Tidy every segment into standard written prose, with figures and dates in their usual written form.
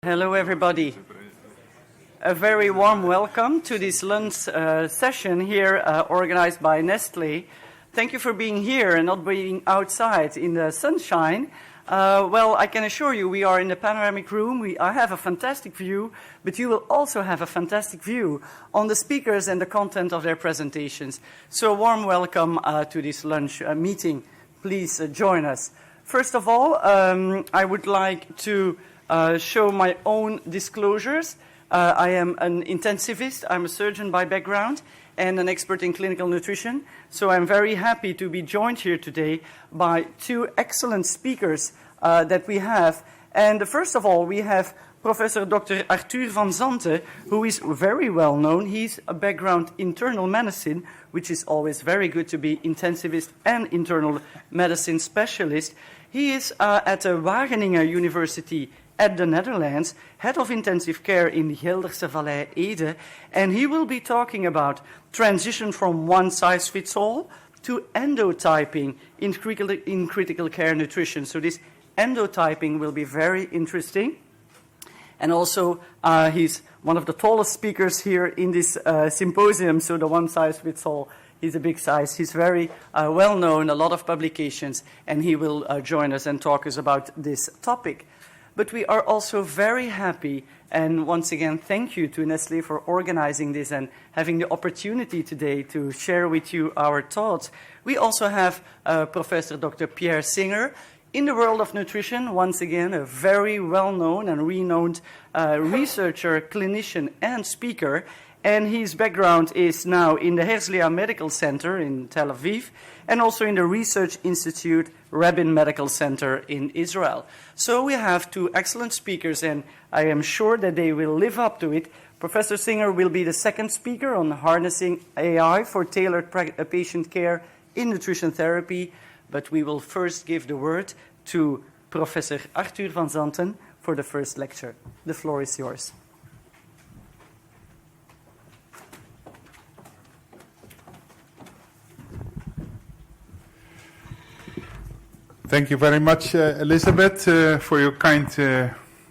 Hello everybody. A very warm welcome to this lunch session here organized by Nestlé. Thank you for being here and not being outside in the sunshine. Well, I can assure you we are in the panoramic room. I have a fantastic view, but you will also have a fantastic view on the speakers and the content of their presentations. So a warm welcome to this lunch meeting. Please join us. First of all, I would like to show my own disclosures. I am an intensivist, I'm a surgeon by background, and an expert in clinical nutrition. So I'm very happy to be joined here today by two excellent speakers that we have. And first of all, we have Professor Dr. Arthur van Zanten, who is very well known. He's a background internal medicine, which is always very good to be intensivist and internal medicine specialist. He is at the Wageningen University at the Netherlands, head of intensive care in the Gelderse Vallei Ede, and he will be talking about transition from one-size-fits-all to endotyping in critical care nutrition. So this endotyping will be very interesting. And also, he's one of the tallest speakers here in this symposium, so the one-size-fits-all. He's a big size. He's very well known, a lot of publications, and he will join us and talk us about this topic. But we are also very happy, and once again, thank you to Nestlé for organizing this and having the opportunity today to share with you our thoughts. We also have Professor Dr. Pierre Singer. In the world of nutrition, once again, a very well-known and renowned researcher, clinician, and speaker. And his background is now in the Herzliya Medical Center in Tel Aviv, and also in the Research Institute Rabin Medical Center in Israel. So we have two excellent speakers, and I am sure that they will live up to it. Professor Singer will be the second speaker on harnessing AI for tailored patient care in nutrition therapy. But we will first give the word to Professor Arthur van Zanten for the first lecture. The floor is yours. Thank you very much, Elizabeth, for your kind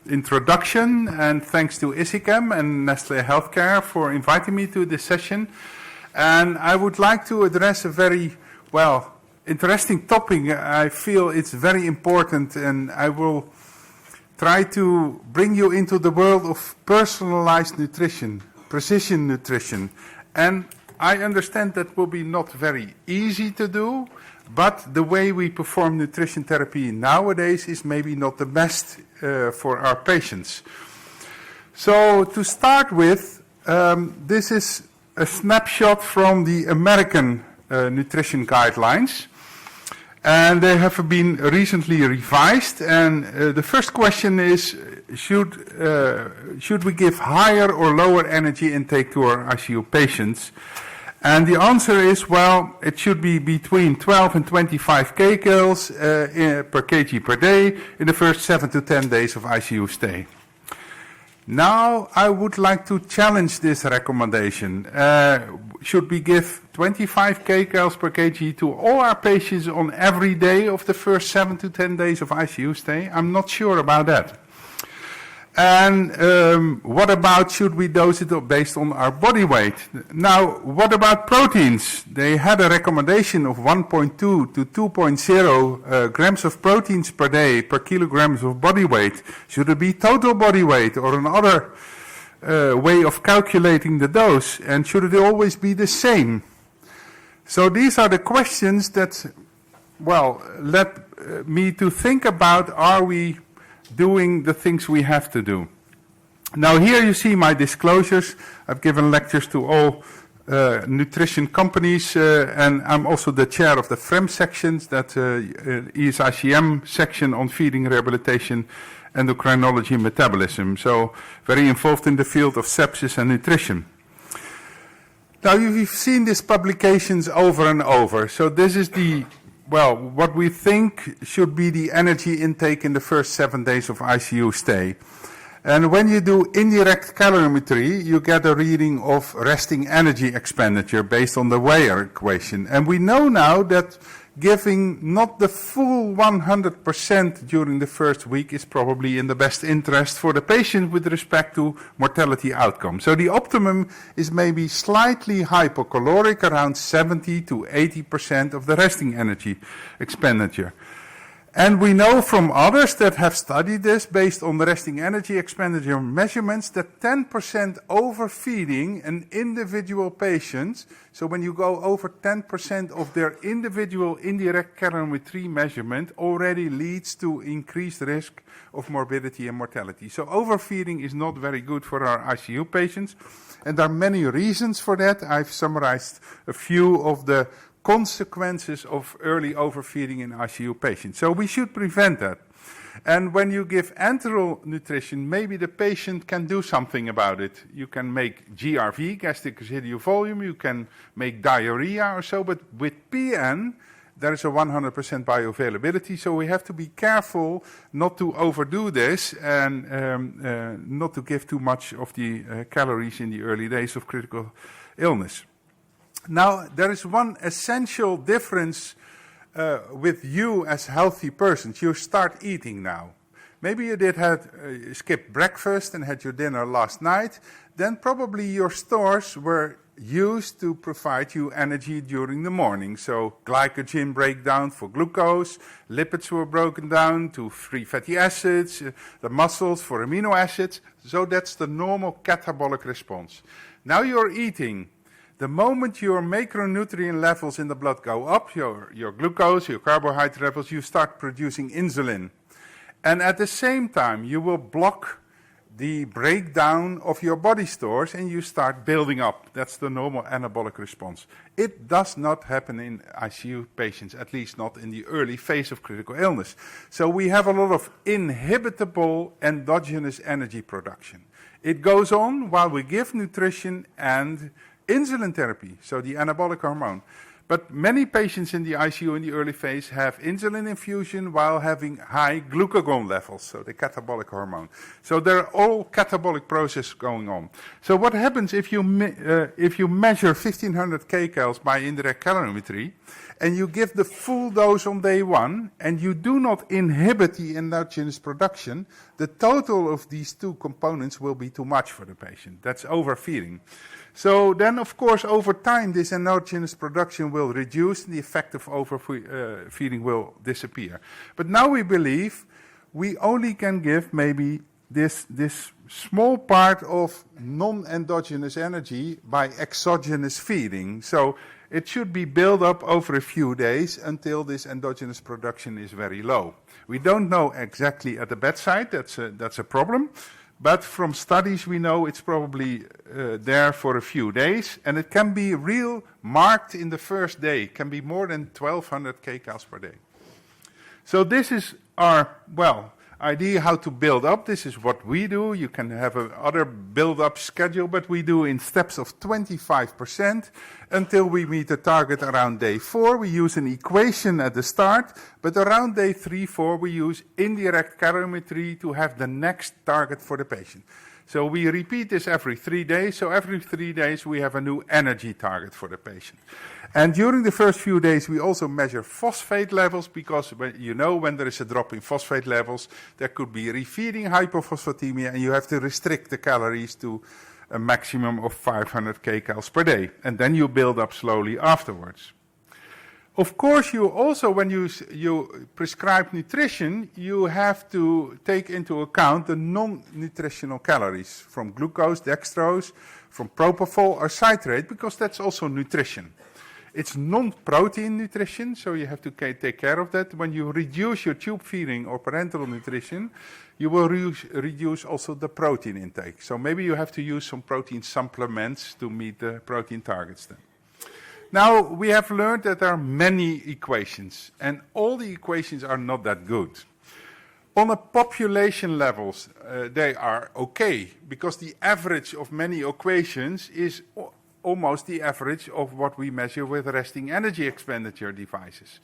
introduction, and thanks to ISICEM and Nestlé Healthcare for inviting me to this session. And I would like to address a very, interesting topic. I feel it's very important, and I will try to bring you into the world of personalized nutrition, precision nutrition. And I understand that will be not very easy to do, but the way we perform nutrition therapy nowadays is maybe not the best for our patients. So to start with, this is a snapshot from the American nutrition guidelines. And they have been recently revised. And the first question is, should we give higher or lower energy intake to our ICU patients? And the answer is, well, it should be between 12 and 25 kcals per kg per day in the first 7 to 10 days of ICU stay. Now, I would like to challenge this recommendation. Should we give 25 kcals per kg to all our patients on every day of the first 7 to 10 days of ICU stay? I'm not sure about that. And what about, should we dose it based on our body weight? Now, what about proteins? They had a recommendation of 1.2 to 2.0 grams of proteins per day per kilograms of body weight. Should it be total body weight or another way of calculating the dose? And should it always be the same? So these are the questions that, led me to think about, are we doing the things we have to do? Now here you see my disclosures. I've given lectures to all nutrition companies, and I'm also the chair of the FREM sections, that ISICEM section on feeding, rehabilitation, endocrinology and metabolism. So very involved in the field of sepsis and nutrition. Now you've seen these publications over and over. So this is what we think should be the energy intake in the first 7 days of ICU stay. And when you do indirect calorimetry, you get a reading of resting energy expenditure based on the Weyer equation. And we know now that giving not the full 100% during the first week is probably in the best interest for the patient with respect to mortality outcome. So the optimum is maybe slightly hypocaloric, around 70 to 80% of the resting energy expenditure. And we know from others that have studied this based on the resting energy expenditure measurements that 10% overfeeding an individual patient, so when you go over 10% of their individual indirect calorimetry measurement, already leads to increased risk of morbidity and mortality. So overfeeding is not very good for our ICU patients, and there are many reasons for that. I've summarized a few of the consequences of early overfeeding in ICU patients. So we should prevent that. And when you give enteral nutrition, maybe the patient can do something about it. You can make GRV, gastric residual volume, you can make diarrhea or so, but with PN, there is a 100% bioavailability, so we have to be careful not to overdo this and not to give too much of the calories in the early days of critical illness. Now, there is one essential difference with you as healthy persons. You start eating now. Maybe you did skip breakfast and had your dinner last night. Then probably your stores were used to provide you energy during the morning. So glycogen breakdown for glucose, lipids were broken down to free fatty acids, the muscles for amino acids. So that's the normal catabolic response. Now you're eating. The moment your macronutrient levels in the blood go up, your glucose, your carbohydrate levels, you start producing insulin. And at the same time, you will block the breakdown of your body stores and you start building up. That's the normal anabolic response. It does not happen in ICU patients, at least not in the early phase of critical illness. So we have a lot of inhibitable endogenous energy production. It goes on while we give nutrition and insulin therapy, so the anabolic hormone. But many patients in the ICU in the early phase have insulin infusion while having high glucagon levels, so the catabolic hormone. So there are all catabolic processes going on. So what happens if you measure 1500 kcals by indirect calorimetry and you give the full dose on day one and you do not inhibit the endogenous production, the total of these two components will be too much for the patient. That's overfeeding. So then, of course, over time, this endogenous production will reduce and the effect of overfeeding will disappear. But now we believe we only can give maybe this small part of non-endogenous energy by exogenous feeding. So it should be built up over a few days until this endogenous production is very low. We don't know exactly at the bedside, that's a problem. But from studies we know it's probably there for a few days, and it can be real marked in the first day. It can be more than 1200 kcals per day. So this is our, idea how to build up. This is what we do. You can have another build-up schedule, but we do in steps of 25% until we meet the target around day 4. We use an equation at the start, but around day 3, 4, we use indirect calorimetry to have the next target for the patient. So we repeat this every 3 days. So every 3 days we have a new energy target for the patient. And during the first few days we also measure phosphate levels, because when there is a drop in phosphate levels, there could be refeeding hypophosphatemia, and you have to restrict the calories to a maximum of 500 kcals per day. And then you build up slowly afterwards. Of course, you also, when you prescribe nutrition, you have to take into account the non-nutritional calories from glucose, dextrose, from propofol or citrate, because that's also nutrition. It's non-protein nutrition, so you have to take care of that. When you reduce your tube feeding or parenteral nutrition, you will reduce also the protein intake. So maybe you have to use some protein supplements to meet the protein targets then. Now, we have learned that there are many equations, and all the equations are not that good. On a population levels, they are okay, because the average of many equations is almost the average of what we measure with resting energy expenditure devices.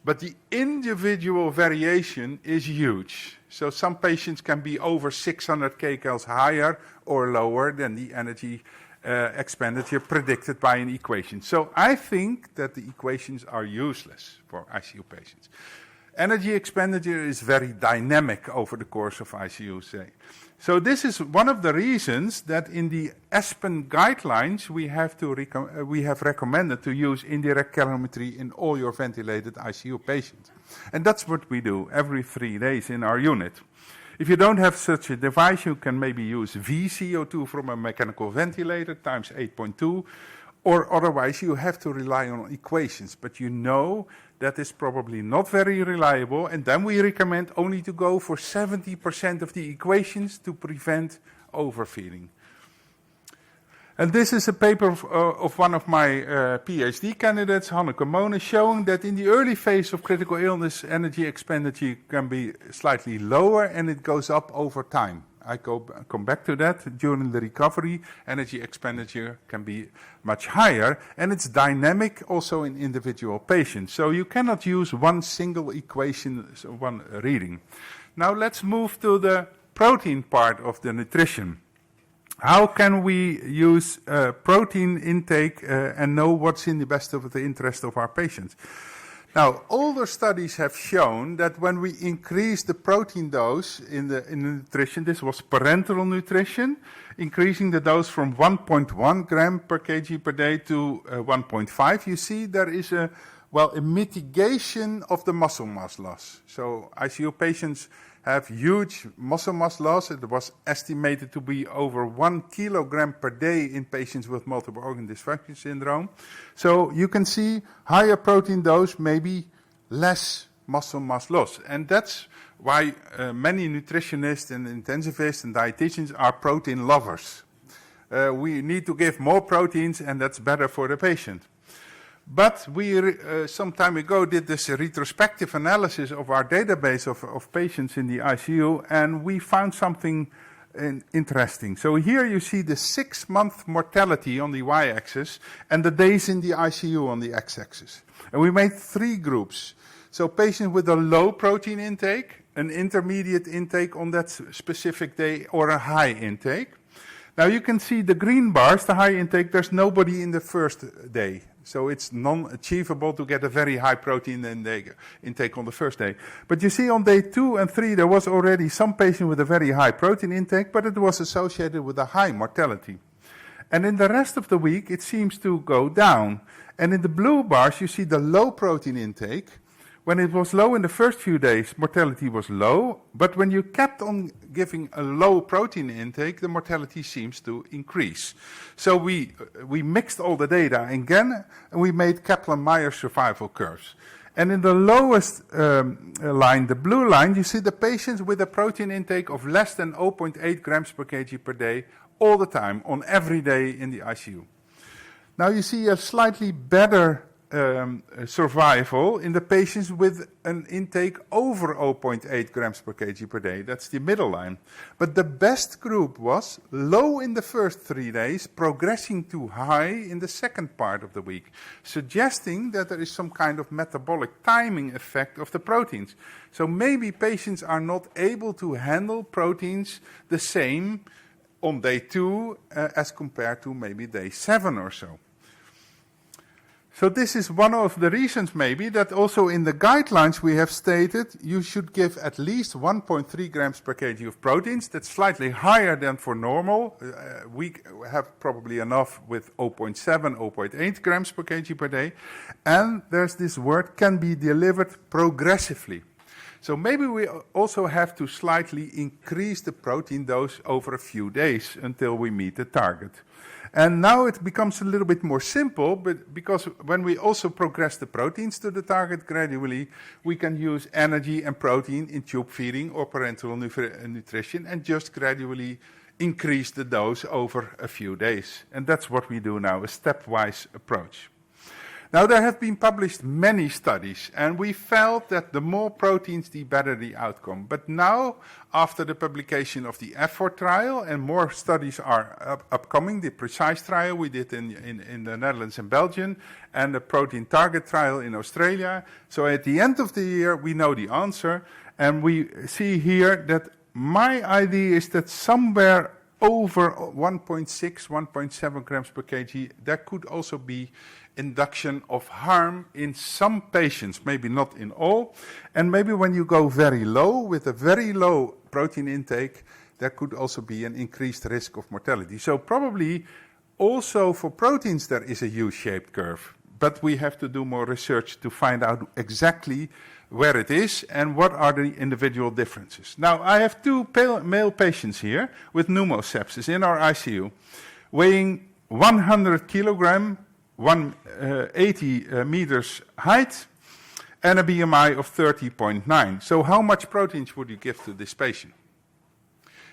But the individual variation is huge. So some patients can be over 600 kcals higher or lower than the energy expenditure predicted by an equation. So I think that the equations are useless for ICU patients. Energy expenditure is very dynamic over the course of ICU stay. So this is one of the reasons that in the ASPEN guidelines we have recommended to use indirect calorimetry in all your ventilated ICU patients. And that's what we do every 3 days in our unit. If you don't have such a device, you can maybe use VCO2 from a mechanical ventilator times 8.2, or otherwise you have to rely on equations. But you know that is probably not very reliable, and then we recommend only to go for 70% of the equations to prevent overfeeding. And this is a paper of one of my PhD candidates, Hanneke Monen, showing that in the early phase of critical illness, energy expenditure can be slightly lower and it goes up over time. I come back to that. During the recovery, energy expenditure can be much higher, and it's dynamic also in individual patients. So you cannot use one single equation, one reading. Now let's move to the protein part of the nutrition. How can we use protein intake and know what's in the best of the interest of our patients? Now, older studies have shown that when we increase the protein dose in the nutrition, this was parenteral nutrition, increasing the dose from 1.1 gram per kg per day to 1.5, you see there is a mitigation of the muscle mass loss. So ICU patients have huge muscle mass loss. It was estimated to be over 1 kilogram per day in patients with multiple organ dysfunction syndrome. So you can see higher protein dose, maybe less muscle mass loss. And that's why many nutritionists and intensivists and dietitians are protein lovers. We need to give more proteins, and that's better for the patient. But we, some time ago, did this retrospective analysis of our database of patients in the ICU, and we found something interesting. So here you see the 6-month mortality on the y-axis and the days in the ICU on the x-axis. And we made 3 groups. So patients with a low protein intake, an intermediate intake on that specific day, or a high intake. Now you can see the green bars, the high intake, there's nobody in the first day. So it's non-achievable to get a very high protein intake on the first day. But you see on day 2 and 3, there was already some patient with a very high protein intake, but it was associated with a high mortality. And in the rest of the week, it seems to go down. And in the blue bars, you see the low protein intake. When it was low in the first few days, mortality was low, but when you kept on giving a low protein intake, the mortality seems to increase. So we mixed all the data again, and we made Kaplan-Meier survival curves. And in the lowest line, the blue line, you see the patients with a protein intake of less than 0.8 grams per kg per day all the time, on every day in the ICU. Now you see a slightly better survival in the patients with an intake over 0.8 grams per kg per day. That's the middle line. But the best group was low in the first 3 days, progressing to high in the second part of the week, suggesting that there is some kind of metabolic timing effect of the proteins. So maybe patients are not able to handle proteins the same on day 2 as compared to maybe day 7 or so. So this is one of the reasons maybe that also in the guidelines we have stated you should give at least 1.3 grams per kg of proteins. That's slightly higher than for normal. We have probably enough with 0.7, 0.8 grams per kg per day. And there's this word, can be delivered progressively. So maybe we also have to slightly increase the protein dose over a few days until we meet the target. And now it becomes a little bit more simple, but because when we also progress the proteins to the target gradually, we can use energy and protein in tube feeding or parenteral nutrition and just gradually increase the dose over a few days. And that's what we do now, a stepwise approach. Now, there have been published many studies, and we felt that the more proteins, the better the outcome. But now, after the publication of the EFFORT trial, and more studies are upcoming, the PRECISE trial we did in the Netherlands and Belgium, and the protein target trial in Australia. So at the end of the year, we know the answer, and we see here that my idea is that somewhere over 1.6, 1.7 grams per kg, there could also be induction of harm in some patients, maybe not in all. And maybe when you go very low, with a very low protein intake, there could also be an increased risk of mortality. So probably also for proteins there is a U-shaped curve. But we have to do more research to find out exactly where it is and what are the individual differences. Now, I have two male patients here with pneumosepsis in our ICU, weighing 100 kilogram, 180 meters height, and a BMI of 30.9. So how much proteins would you give to this patient?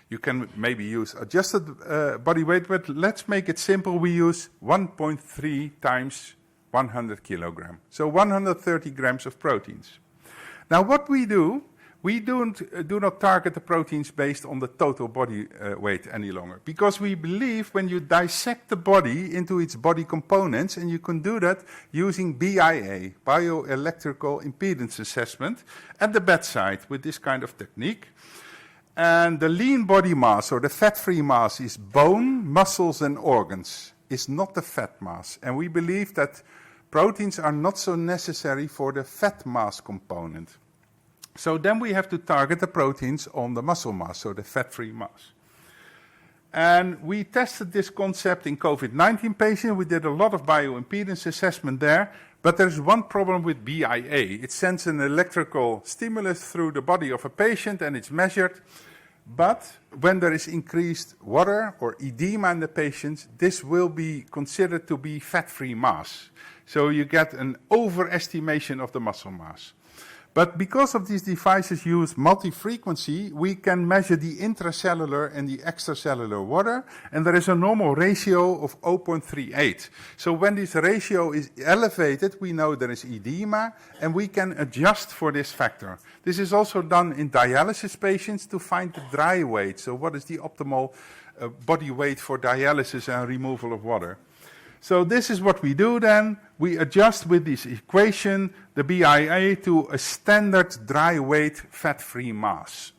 You can maybe use adjusted body weight, but let's make it simple. We use 1.3 times 100 kilogram, so 130 grams of proteins. Now what we do not target the proteins based on the total body weight any longer, because we believe when you dissect the body into its body components, and you can do that using BIA, bioelectrical impedance assessment, at the bedside with this kind of technique. And the lean body mass, or the fat-free mass, is bone, muscles, and organs. It's not the fat mass. And we believe that proteins are not so necessary for the fat mass component. So then we have to target the proteins on the muscle mass, so the fat-free mass. And we tested this concept in COVID-19 patients. We did a lot of bioimpedance assessment there, but there's one problem with BIA. It sends an electrical stimulus through the body of a patient and it's measured. But when there is increased water or edema in the patients, this will be considered to be fat-free mass. So you get an overestimation of the muscle mass. But because of these devices use multi-frequency, we can measure the intracellular and the extracellular water, and there is a normal ratio of 0.38. So when this ratio is elevated, we know there is edema, and we can adjust for this factor. This is also done in dialysis patients to find the dry weight. So what is the optimal body weight for dialysis and removal of water? So this is what we do then. We adjust with this equation the BIA to a standard dry weight fat-free mass.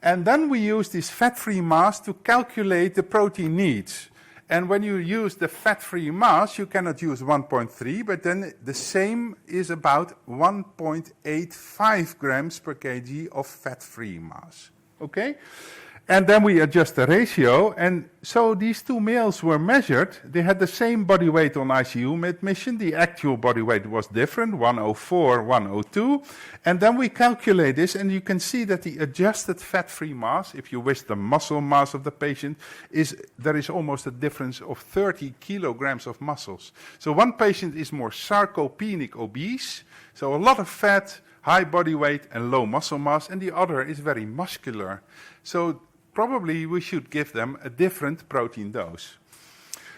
And then we use this fat-free mass to calculate the protein needs. And when you use the fat-free mass, you cannot use 1.3, but then the same is about 1.85 grams per kg of fat-free mass. Okay? And then we adjust the ratio, and so these two males were measured. They had the same body weight on ICU admission. The actual body weight was different, 104, 102. And then we calculate this, and you can see that the adjusted fat-free mass, if you wish the muscle mass of the patient, there is almost a difference of 30 kilograms of muscles. So one patient is more sarcopenic obese, so a lot of fat, high body weight, and low muscle mass, and the other is very muscular. So probably we should give them a different protein dose.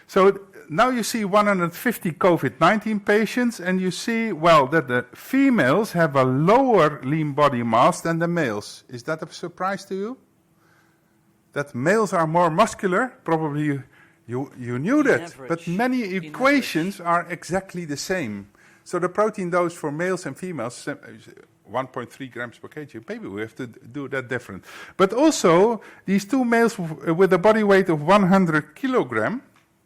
So now you see 150 COVID-19 patients, and you see, well, that the females have a lower lean body mass than the males. Is that a surprise to you? That males are more muscular? Probably you knew that, average, but many equations are exactly the same. So the protein dose for males and females, 1.3 grams per kg. Maybe we have to do that different. But also, these two males with a body weight of 100 kilogram,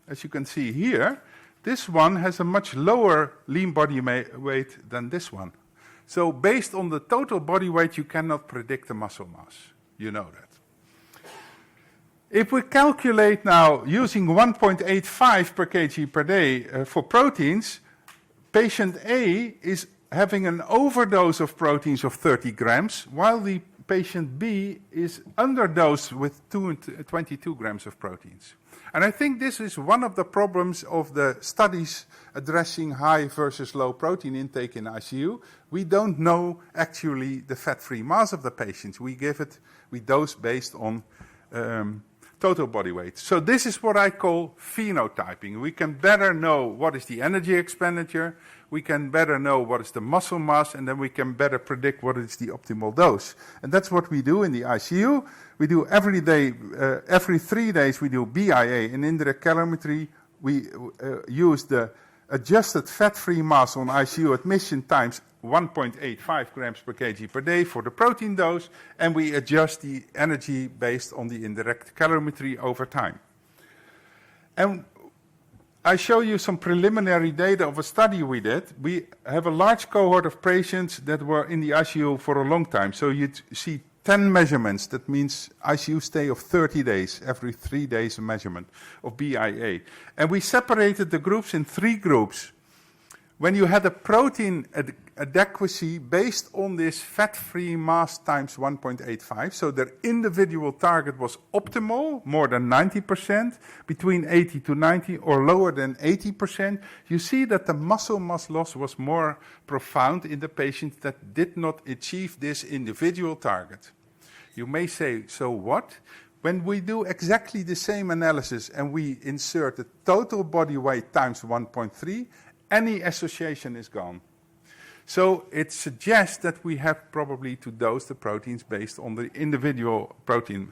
as you can see here, this one has a much lower lean body weight than this one. So based on the total body weight, you cannot predict the muscle mass. You know that. If we calculate now using 1.85 per kg per day for proteins, patient A is having an overdose of proteins of 30 grams, while the patient B is underdosed with 22 grams of proteins. And I think this is one of the problems of the studies addressing high versus low protein intake in ICU. We don't know actually the fat-free mass of the patients. We dose based on total body weight. So this is what I call phenotyping. We can better know what is the energy expenditure, we can better know what is the muscle mass, and then we can better predict what is the optimal dose. And that's what we do in the ICU. We do every day, every 3 days we do BIA and indirect calorimetry. We use the adjusted fat-free mass on ICU admission times 1.85 grams per kg per day for the protein dose, and we adjust the energy based on the indirect calorimetry over time. And I show you some preliminary data of a study we did. We have a large cohort of patients that were in the ICU for a long time. So you see 10 measurements. That means ICU stay of 30 days, every 3 days a measurement of BIA. And we separated the groups in 3 groups. When you had a protein adequacy based on this fat-free mass times 1.85, so their individual target was optimal, more than 90%, between 80 to 90, or lower than 80%, you see that the muscle mass loss was more profound in the patients that did not achieve this individual target. You may say, so what? When we do exactly the same analysis and we insert the total body weight times 1.3, any association is gone. So it suggests that we have probably to dose the proteins based on the individual protein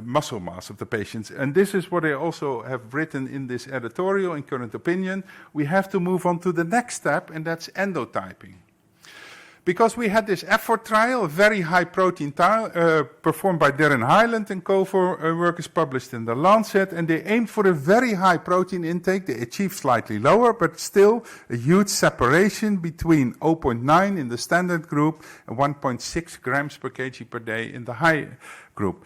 muscle mass of the patients. And this is what I also have written in this editorial in Current Opinion. We have to move on to the next step, and that's endotyping. Because we had this effort trial, a very high protein trial, performed by Darren Hyland and co-workers, published in The Lancet, and they aimed for a very high protein intake. They achieved slightly lower, but still a huge separation between 0.9 in the standard group and 1.6 grams per kg per day in the high group.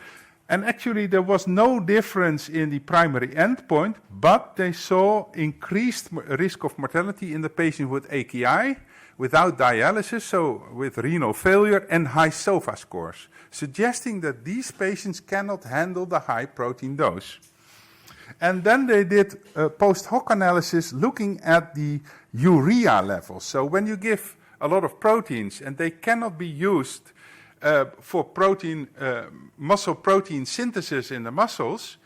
And actually there was no difference in the primary endpoint, but they saw increased risk of mortality in the patient with AKI, without dialysis, so with renal failure, and high SOFA scores, suggesting that these patients cannot handle the high protein dose. And then they did a post hoc analysis looking at the urea levels. So when you give a lot of proteins and they cannot be used for muscle protein synthesis in the muscles,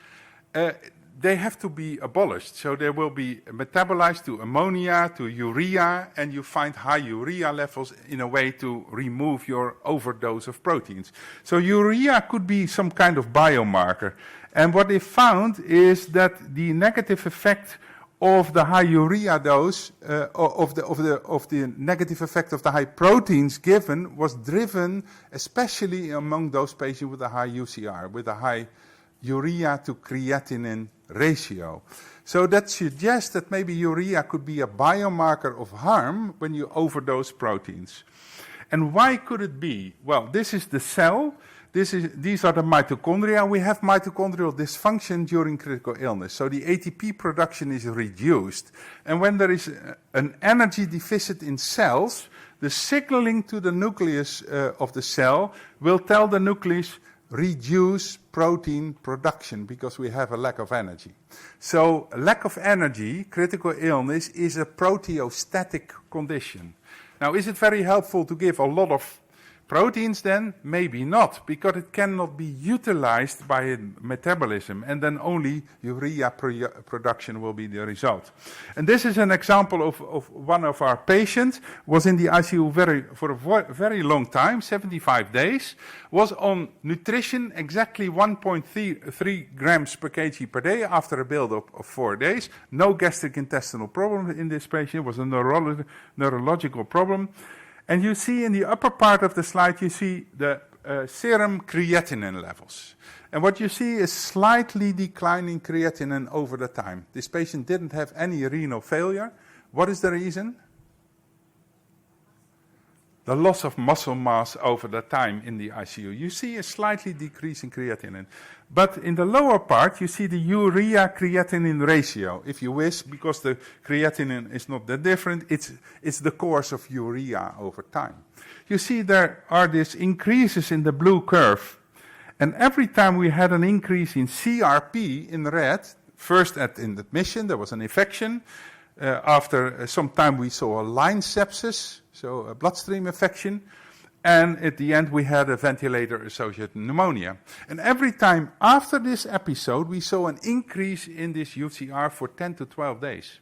they have to be abolished. So they will be metabolized to ammonia, to urea, and you find high urea levels in a way to remove your overdose of proteins. So urea could be some kind of biomarker. And what they found is that the negative effect of the high urea dose, of the negative effect of the high proteins given, was driven especially among those patients with a high UCR, with a high urea to creatinine ratio. So that suggests that maybe urea could be a biomarker of harm when you overdose proteins. And why could it be? Well, this is the cell. These are the mitochondria. We have mitochondrial dysfunction during critical illness. So the ATP production is reduced. And when there is an energy deficit in cells, the signaling to the nucleus of the cell will tell the nucleus, reduce protein production because we have a lack of energy. So lack of energy, critical illness, is a proteostatic condition. Now, is it very helpful to give a lot of proteins then? Maybe not, because it cannot be utilized by metabolism, and then only urea production will be the result. And this is an example of one of our patients, was in the ICU for a very long time, 75 days, was on nutrition exactly 1.3 grams per kg per day after a build-up of 4 days. No gastric intestinal problem in this patient, it was a neurological problem. And you see in the upper part of the slide, you see the serum creatinine levels. And what you see is slightly declining creatinine over the time. This patient didn't have any renal failure. What is the reason? The loss of muscle mass over the time in the ICU. You see a slightly decrease in creatinine. But in the lower part, you see the urea-creatinine ratio, if you wish, because the creatinine is not that different. It's the course of urea over time. You see there are these increases in the blue curve. And every time we had an increase in CRP in red, first in admission, there was an infection. After some time, we saw a line sepsis, so a bloodstream infection. And at the end, we had a ventilator-associated pneumonia. And every time after this episode, we saw an increase in this UCR for 10 to 12 days,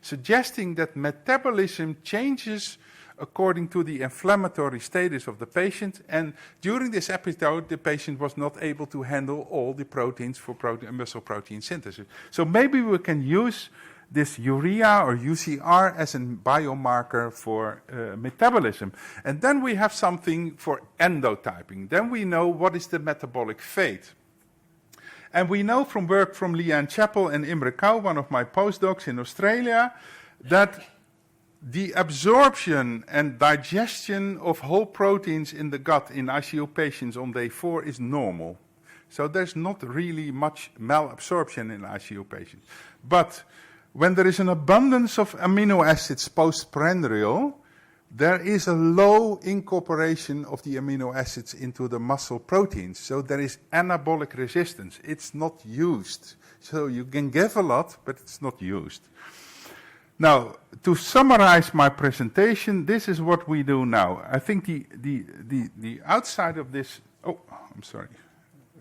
suggesting that metabolism changes according to the inflammatory status of the patient. And during this episode, the patient was not able to handle all the proteins for muscle protein synthesis. So maybe we can use this urea or UCR as a biomarker for metabolism. And then we have something for endotyping. Then we know what is the metabolic fate. And we know from work from Leanne Chappell and Imre Kau, one of my postdocs in Australia, that the absorption and digestion of whole proteins in the gut in ICU patients on day 4 is normal. So there's not really much malabsorption in ICU patients. But when there is an abundance of amino acids postprandial, there is a low incorporation of the amino acids into the muscle proteins. So there is anabolic resistance. It's not used. So you can give a lot, but it's not used. Now, to summarize my presentation, this is what we do now. I think the outside of this, I'm sorry,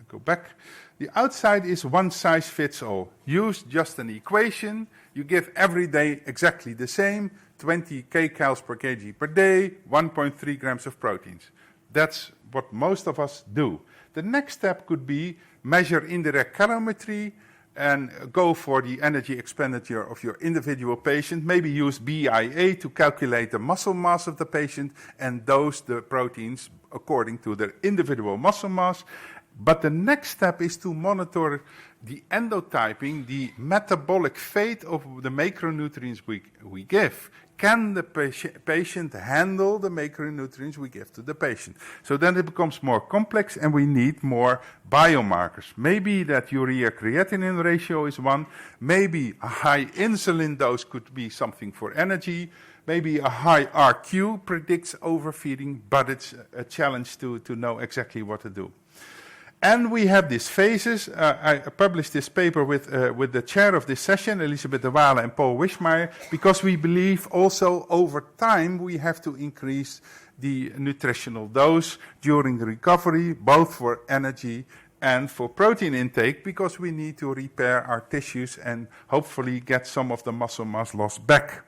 go back. The outside is one size fits all. Use just an equation. You give every day exactly the same, 20 kcals per kg per day, 1.3 grams of proteins. That's what most of us do. The next step could be measure indirect calorimetry and go for the energy expenditure of your individual patient. Maybe use BIA to calculate the muscle mass of the patient and dose the proteins according to their individual muscle mass. But the next step is to monitor the endotyping, the metabolic fate of the macronutrients we give. Can the patient handle the macronutrients we give to the patient? So then it becomes more complex and we need more biomarkers. Maybe that urea-creatinine ratio is one. Maybe a high insulin dose could be something for energy. Maybe a high RQ predicts overfeeding, but it's a challenge to know exactly what to do. And we have these phases. I published this paper with the chair of this session, Elisabeth de Waele and Paul Wischmeyer, because we believe also over time we have to increase the nutritional dose during the recovery, both for energy and for protein intake, because we need to repair our tissues and hopefully get some of the muscle mass loss back.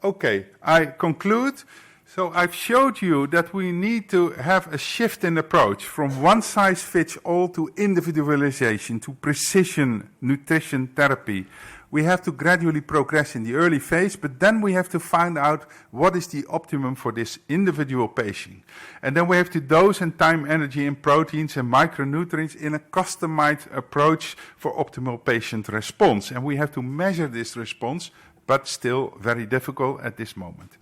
Okay, I conclude. So I've showed you that we need to have a shift in approach from one size fits all to individualization, to precision nutrition therapy. We have to gradually progress in the early phase, but then we have to find out what is the optimum for this individual patient. And then we have to dose and time energy in proteins and micronutrients in a customized approach for optimal patient response. And we have to measure this response, but still very difficult at this moment.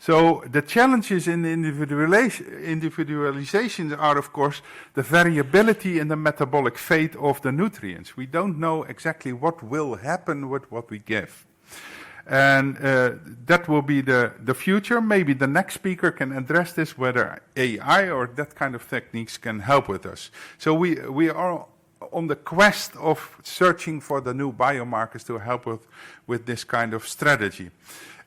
So the challenges in the individualization are, of course, the variability in the metabolic fate of the nutrients. We don't know exactly what will happen with what we give. And that will be the future. Maybe the next speaker can address this, whether AI or that kind of techniques can help with us. So we are on the quest of searching for the new biomarkers to help with this kind of strategy.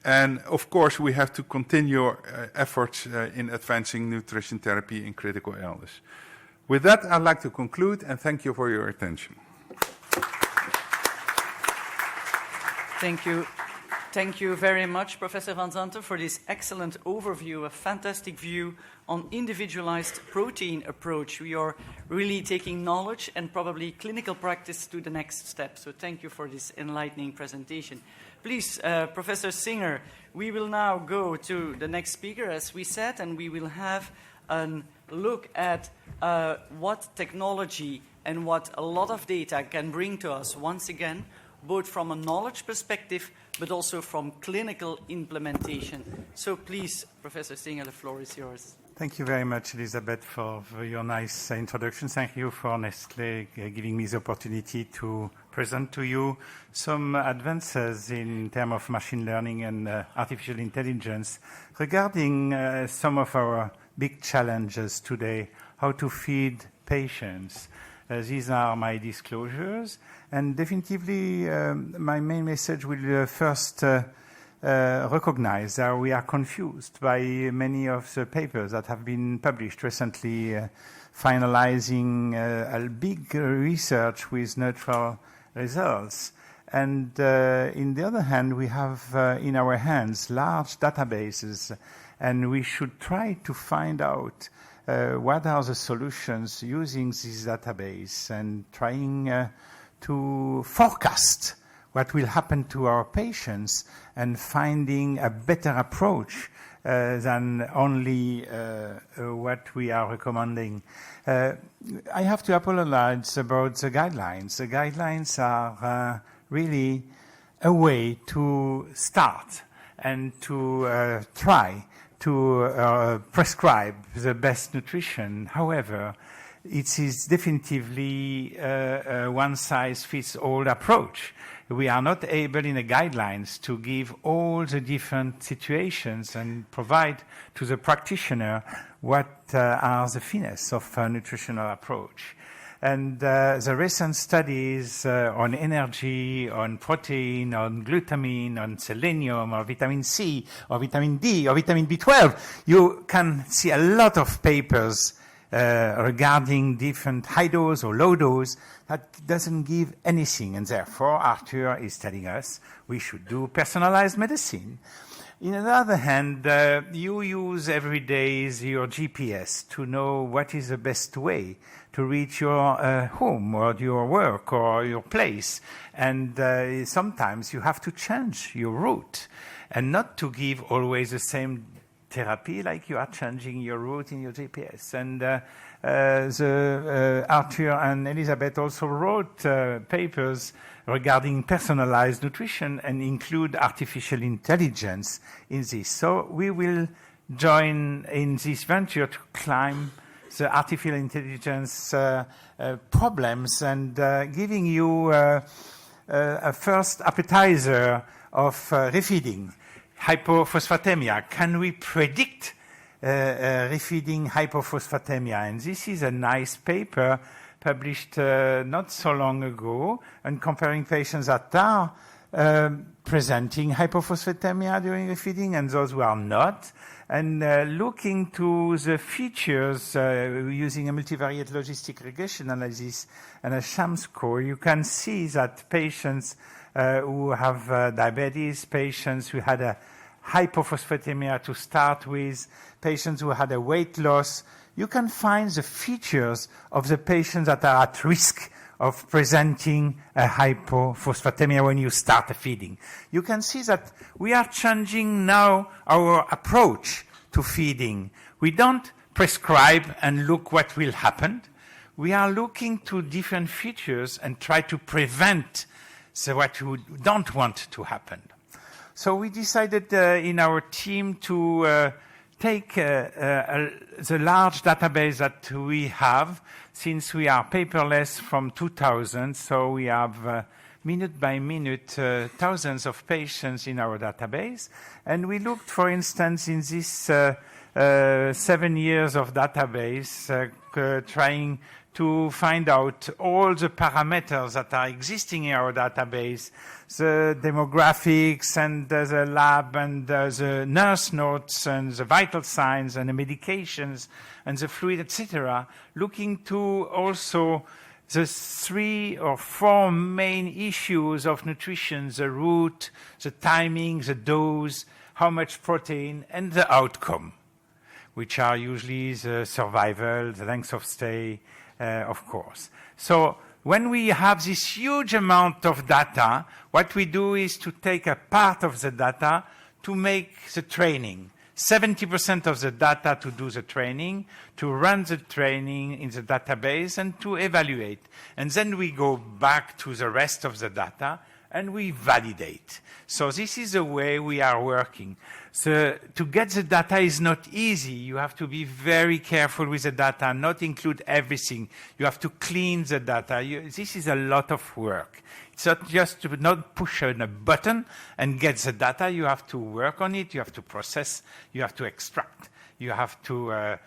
And of course, we have to continue efforts in advancing nutrition therapy in critical illness. With that, I'd like to conclude and thank you for your attention. Thank you. Thank you very much, Professor Van Zanten, for this excellent overview, a fantastic view on individualized protein approach. We are really taking knowledge and probably clinical practice to the next step. So thank you for this enlightening presentation. Please, Professor Singer, we will now go to the next speaker, as we said, and we will have a look at what technology and what a lot of data can bring to us once again, both from a knowledge perspective, but also from clinical implementation. So please, Professor Singer, the floor is yours. Thank you very much, Elisabeth, for your nice introduction. Thank you for Nestlé giving me the opportunity to present to you some advances in terms of machine learning and artificial intelligence regarding some of our big challenges today, how to feed patients. These are my disclosures, and definitively my main message will first recognize that we are confused by many of the papers that have been published recently, finalizing a big research with neutral results. And in the other hand, we have in our hands large databases, and we should try to find out what are the solutions using this database and trying to forecast what will happen to our patients and finding a better approach than only what we are recommending. I have to apologize about the guidelines. The guidelines are really a way to start and to try to prescribe the best nutrition. However, it is definitively a one-size-fits-all approach. We are not able in the guidelines to give all the different situations and provide to the practitioner what are the finesse of a nutritional approach. And the recent studies on energy, on protein, on glutamine, on selenium, or vitamin C, or vitamin D, or vitamin B12, you can see a lot of papers regarding different high dose or low dose that doesn't give anything. And therefore, Arthur is telling us we should do personalized medicine. On the other hand, you use every day your GPS to know what is the best way to reach your home or your work or your place. And sometimes you have to change your route and not to give always the same therapy like you are changing your route in your GPS. And Arthur and Elizabeth also wrote papers regarding personalized nutrition and include artificial intelligence in this. So we will join in this venture to climb the artificial intelligence problems and giving you a first appetizer of refeeding. Hypophosphatemia. Can we predict refeeding hypophosphatemia? And this is a nice paper published not so long ago and comparing patients that are presenting hypophosphatemia during refeeding and those who are not, and looking to the features using a multivariate logistic regression analysis and a sham score. You can see that patients who have diabetes, patients who had a hypophosphatemia to start with, patients who had a weight loss, you can find the features of the patients that are at risk of presenting a hypophosphatemia when you start the feeding. You can see that we are changing now our approach to feeding. We don't prescribe and look what will happen. We are looking to different features and try to prevent what we don't want to happen. So we decided in our team to take the large database that we have, since we are paperless from 2000, so we have minute by minute thousands of patients in our database. And we looked, for instance, in this 7 years of database, trying to find out all the parameters that are existing in our database, the demographics and the lab and the nurse notes and the vital signs and the medications and the fluid, etc., looking to also the 3 or 4 main issues of nutrition: the route, the timing, the dose, how much protein, and the outcome, which are usually the survival, the length of stay, of course. So when we have this huge amount of data, what we do is to take a part of the data to make the training. 70% of the data to do the training, to run the training in the database, and to evaluate. And then we go back to the rest of the data and we validate. So this is the way we are working. So to get the data is not easy. You have to be very careful with the data, not include everything. You have to clean the data. This is a lot of work. It's not just to not push on a button and get the data. You have to work on it. You have to process. You have to extract. You have to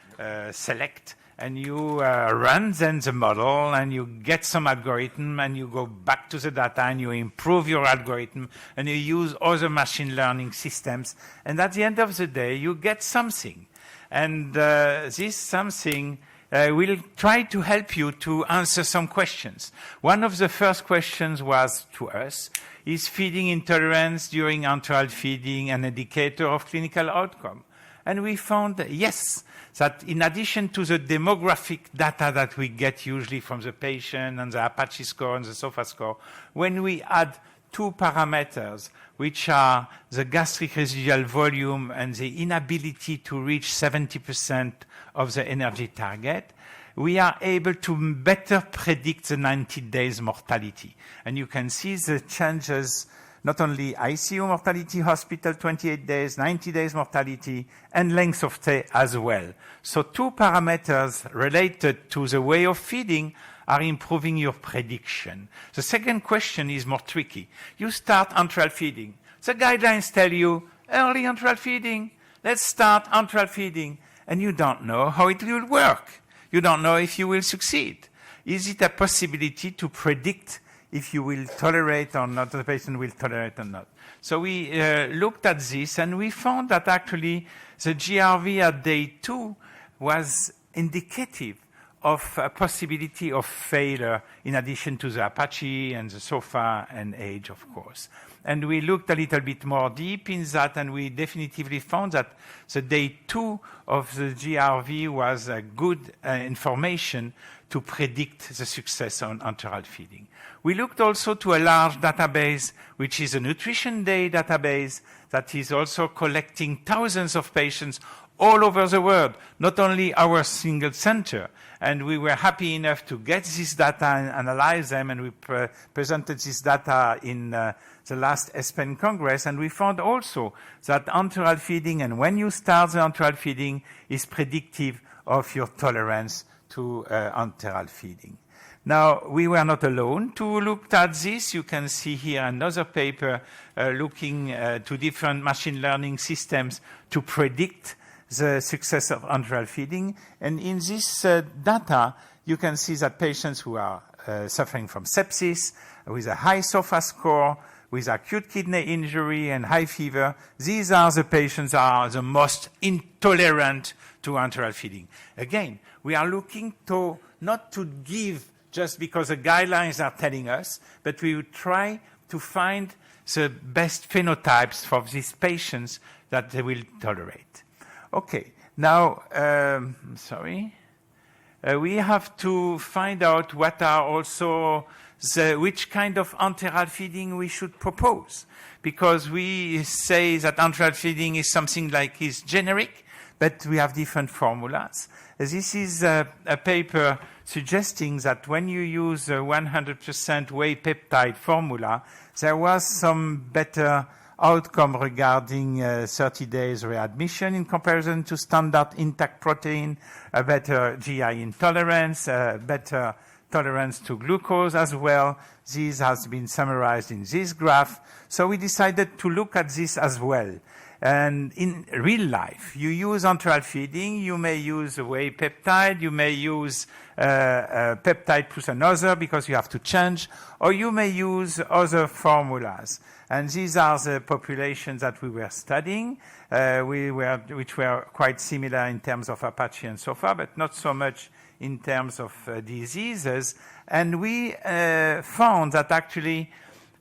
select. And you run then the model, and you get some algorithm, and you go back to the data, and you improve your algorithm, and you use other machine learning systems. And at the end of the day, you get something. And this something will try to help you to answer some questions. One of the first questions was to us, is feeding intolerance during enteral feeding an indicator of clinical outcome? And we found, yes, that in addition to the demographic data that we get usually from the patient and the Apache score and the SOFA score, when we add two parameters, which are the gastric residual volume and the inability to reach 70% of the energy target, we are able to better predict the 90 days mortality. And you can see the changes, not only ICU mortality, hospital 28 days, 90 days mortality, and length of stay as well. So two parameters related to the way of feeding are improving your prediction. The second question is more tricky. You start enteral feeding. The guidelines tell you early enteral feeding, let's start enteral feeding, and you don't know how it will work. You don't know if you will succeed. Is it a possibility to predict if you will tolerate or not, the patient will tolerate or not? So we looked at this, and we found that actually the GRV at day 2 was indicative of a possibility of failure, in addition to the Apache and the SOFA and age, of course. And we looked a little bit more deep in that, and we definitively found that the day 2 of the GRV was a good information to predict the success on enteral feeding. We looked also to a large database, which is a Nutrition Day database that is also collecting thousands of patients all over the world, not only our single center. And we were happy enough to get this data and analyze them, and we presented this data in the last ESPEN Congress, and we found also that enteral feeding, and when you start the enteral feeding, is predictive of your tolerance to enteral feeding. Now, we were not alone to look at this. You can see here another paper looking to different machine learning systems to predict the success of enteral feeding. And in this data, you can see that patients who are suffering from sepsis, with a high SOFA score, with acute kidney injury and high fever, these are the patients that are the most intolerant to enteral feeding. Again, we are looking to not to give just because the guidelines are telling us, but we will try to find the best phenotypes for these patients that they will tolerate. Okay, now, we have to find out what are also which kind of enteral feeding we should propose, because we say that enteral feeding is something like is generic, but we have different formulas. This is a paper suggesting that when you use a 100% whey peptide formula, there was some better outcome regarding 30 days readmission in comparison to standard intact protein, a better GI intolerance, better tolerance to glucose as well. This has been summarized in this graph. So we decided to look at this as well. And in real life, you use enteral feeding, you may use a whey peptide, you may use a peptide plus another because you have to change, or you may use other formulas. And these are the populations that we were studying, which were quite similar in terms of Apache and SOFA, but not so much in terms of diseases. And we found that actually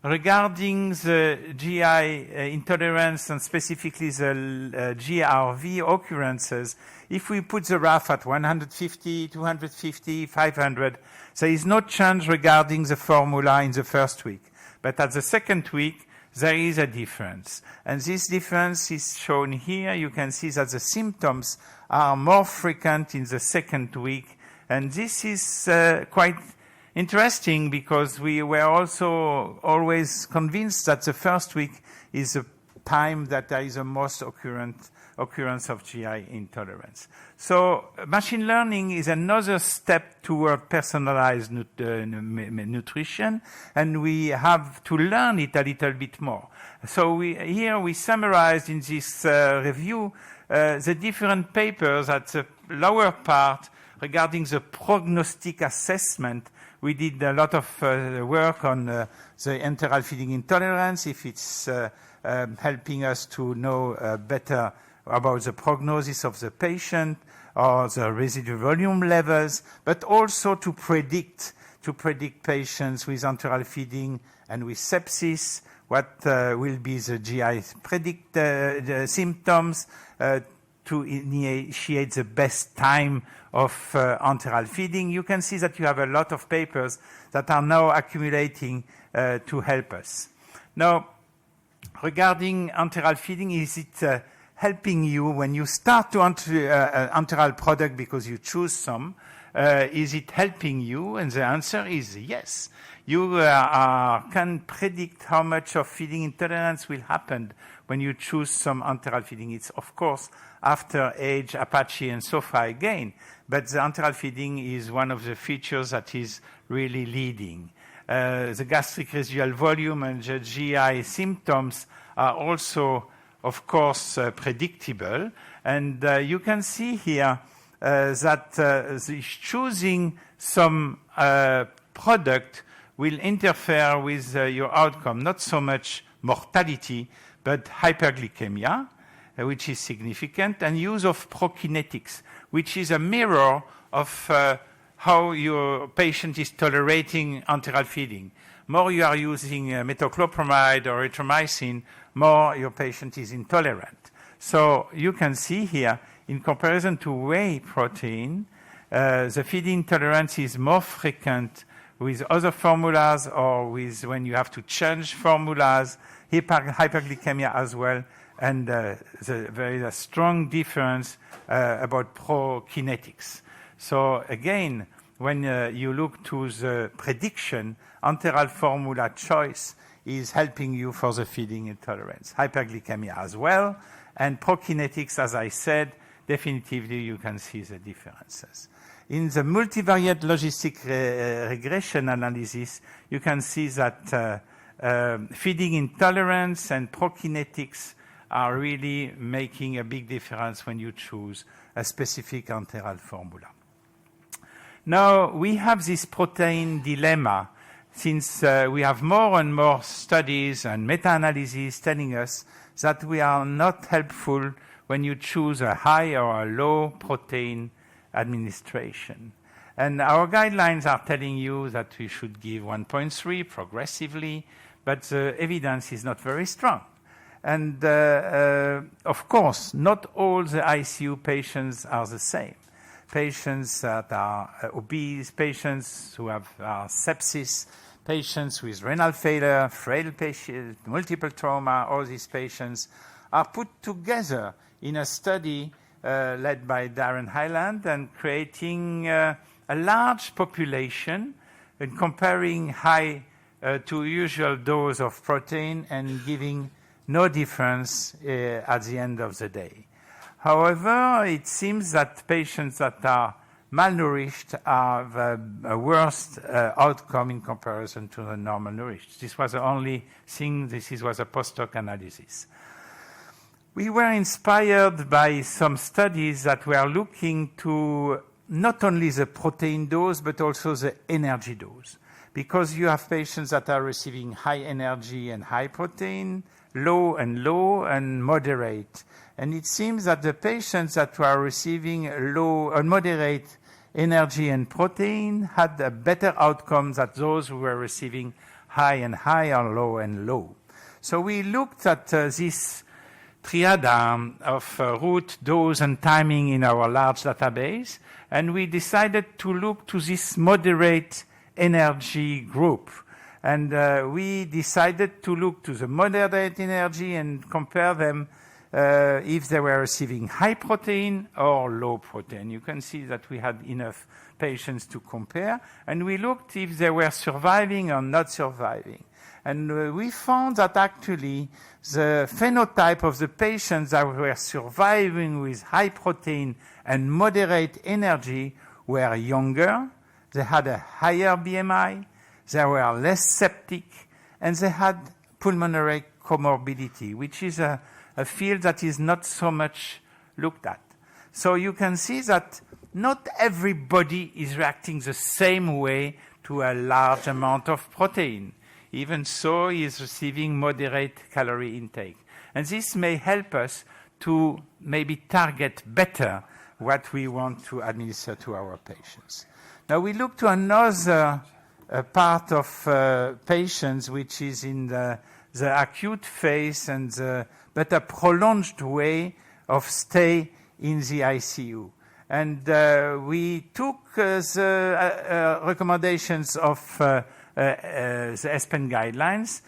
regarding the GI intolerance and specifically the GRV occurrences, if we put the RAF at 150, 250, 500, there is no change regarding the formula in the first week. But at the second week, there is a difference. And this difference is shown here. You can see that the symptoms are more frequent in the second week. And this is quite interesting because we were also always convinced that the first week is the time that there is the most occurrence of GI intolerance. So machine learning is another step toward personalized nutrition, and we have to learn it a little bit more. So here we summarized in this review the different papers at the lower part regarding the prognostic assessment. We did a lot of work on the enteral feeding intolerance, if it's helping us to know better about the prognosis of the patient or the residual volume levels, but also to predict patients with enteral feeding and with sepsis, what will be the GI symptoms to initiate the best time of enteral feeding. You can see that you have a lot of papers that are now accumulating to help us. Now, regarding enteral feeding, is it helping you when you start to enteral product because you choose some? Is it helping you? And the answer is yes. You can predict how much of feeding intolerance will happen when you choose some enteral feeding. It's, of course, after age, Apache, and SOFA again. But the enteral feeding is one of the features that is really leading. The gastric residual volume and the GI symptoms are also, of course, predictable. And you can see here that choosing some product will interfere with your outcome, not so much mortality, but hyperglycemia, which is significant, and use of prokinetics, which is a mirror of how your patient is tolerating enteral feeding. More you are using metoclopramide or erythromycin, more your patient is intolerant. So you can see here, in comparison to whey protein, the feeding intolerance is more frequent with other formulas or with when you have to change formulas, hyperglycemia as well, and there is a strong difference about prokinetics. So again, when you look to the prediction, enteral formula choice is helping you for the feeding intolerance. Hyperglycemia as well, and prokinetics, as I said, definitively you can see the differences. In the multivariate logistic regression analysis, you can see that feeding intolerance and prokinetics are really making a big difference when you choose a specific enteral formula. Now, we have this protein dilemma since we have more and more studies and meta-analyses telling us that we are not helpful when you choose a high or a low protein administration. And our guidelines are telling you that we should give 1.3 progressively, but the evidence is not very strong. And of course, not all the ICU patients are the same. Patients that are obese, patients who have sepsis, patients with renal failure, frail patients, multiple trauma, all these patients are put together in a study led by Darren Hyland and creating a large population and comparing high to usual dose of protein and giving no difference at the end of the day. However, it seems that patients that are malnourished have a worse outcome in comparison to the normal nourished. This was the only thing, this was a post-hoc analysis. We were inspired by some studies that were looking to not only the protein dose, but also the energy dose. Because you have patients that are receiving high energy and high protein, low and moderate. And it seems that the patients that were receiving low and moderate energy and protein had a better outcome than those who were receiving high and high or low and low. So we looked at this triad of route, dose, and timing in our large database, and we decided to look to this moderate energy group. And we decided to look to the moderate energy and compare them if they were receiving high protein or low protein. You can see that we had enough patients to compare, and we looked if they were surviving or not surviving. And we found that actually the phenotype of the patients that were surviving with high protein and moderate energy were younger, they had a higher BMI, they were less septic, and they had pulmonary comorbidity, which is a field that is not so much looked at. So you can see that not everybody is reacting the same way to a large amount of protein. Even so, he is receiving moderate calorie intake. And this may help us to maybe target better what we want to administer to our patients. Now we look to another part of patients which is in the acute phase but a prolonged way of stay in the ICU. And we took the recommendations of the ISICEM guidelines,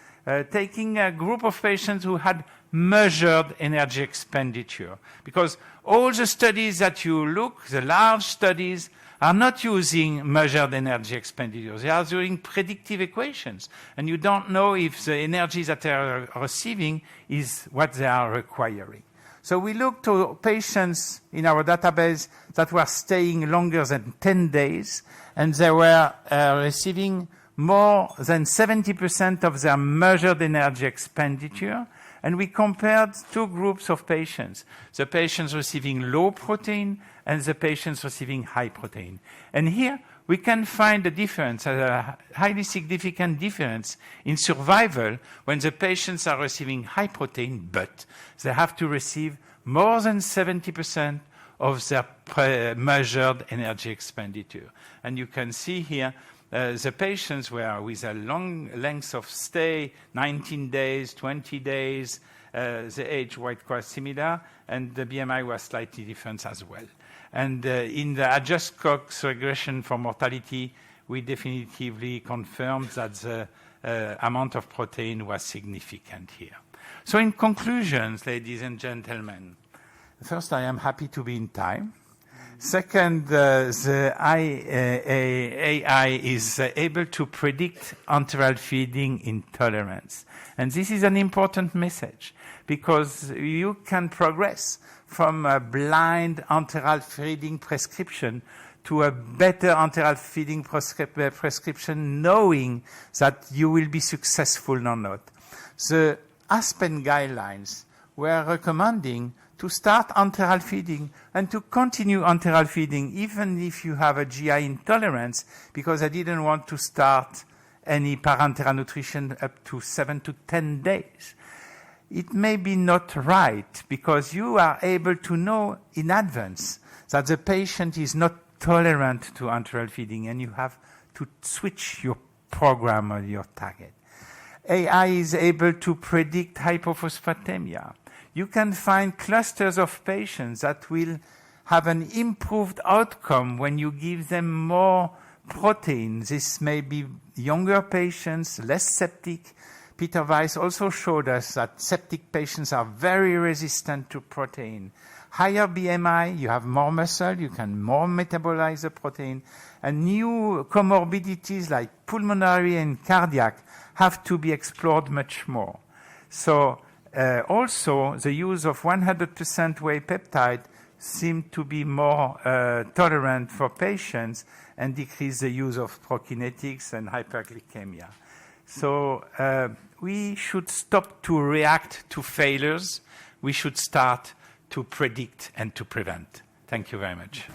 taking a group of patients who had measured energy expenditure. Because all the studies that you look, the large studies, are not using measured energy expenditure. They are doing predictive equations. And you don't know if the energy that they are receiving is what they are requiring. So we looked to patients in our database that were staying longer than 10 days, and they were receiving more than 70% of their measured energy expenditure. And we compared two groups of patients, the patients receiving low protein and the patients receiving high protein. And here we can find a difference, a highly significant difference in survival when the patients are receiving high protein, but they have to receive more than 70% of their measured energy expenditure. And you can see here the patients were with a long length of stay, 19 days, 20 days. The age was quite similar, and the BMI was slightly different as well. And in the adjust Cox regression for mortality, we definitively confirmed that the amount of protein was significant here. So in conclusions, ladies and gentlemen, first, I am happy to be in time. Second, the AI is able to predict enteral feeding intolerance. And this is an important message because you can progress from a blind enteral feeding prescription to a better enteral feeding prescription, knowing that you will be successful or not. The ISICEM guidelines were recommending to start enteral feeding and to continue enteral feeding even if you have a GI intolerance, because I didn't want to start any parenteral nutrition up to 7 to 10 days. It may be not right because you are able to know in advance that the patient is not tolerant to enteral feeding and you have to switch your program or your target. AI is able to predict hypophosphatemia. You can find clusters of patients that will have an improved outcome when you give them more protein. This may be younger patients, less septic. Peter Weiss also showed us that septic patients are very resistant to protein. Higher BMI, you have more muscle, you can more metabolize the protein, and new comorbidities like pulmonary and cardiac have to be explored much more. So also, the use of 100% whey peptide seemed to be more tolerant for patients and decrease the use of prokinetics and hyperglycemia. So we should stop to react to failures. We should start to predict and to prevent. Thank you very much.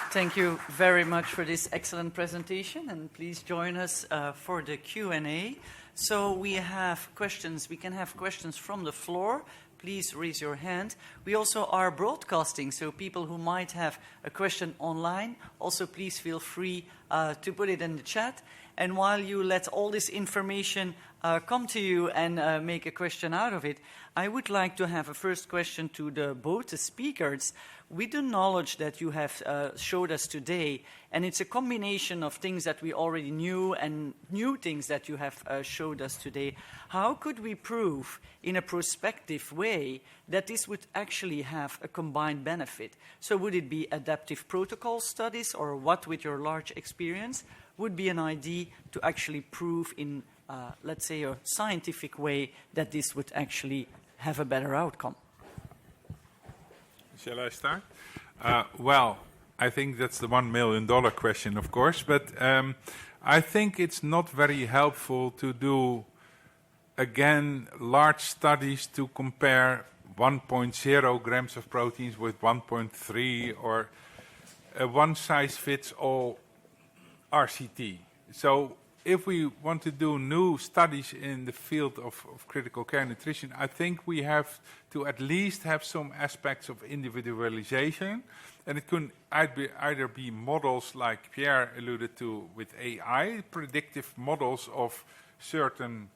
Thank you very much for this excellent presentation, and please join us for the Q&A. So we have questions. We can have questions from the floor. Please raise your hand. We also are broadcasting, so people who might have a question online, also please feel free to put it in the chat. And while you let all this information come to you and make a question out of it, I would like to have a first question to both the speakers. With the knowledge that you have showed us today, and it's a combination of things that we already knew and new things that you have showed us today, how could we prove in a prospective way that this would actually have a combined benefit? So would it be adaptive protocol studies, or what, with your large experience, would be an idea to actually prove in, let's say, a scientific way that this would actually have a better outcome? Shall I start? Well, I think that's the $1 million question, of course, but I think it's not very helpful to do, again, large studies to compare 1.0 grams of proteins with 1.3 or a one-size-fits-all RCT. So if we want to do new studies in the field of critical care nutrition, I think we have to at least have some aspects of individualization. And it can either be models like Pierre alluded to with AI, predictive models of certain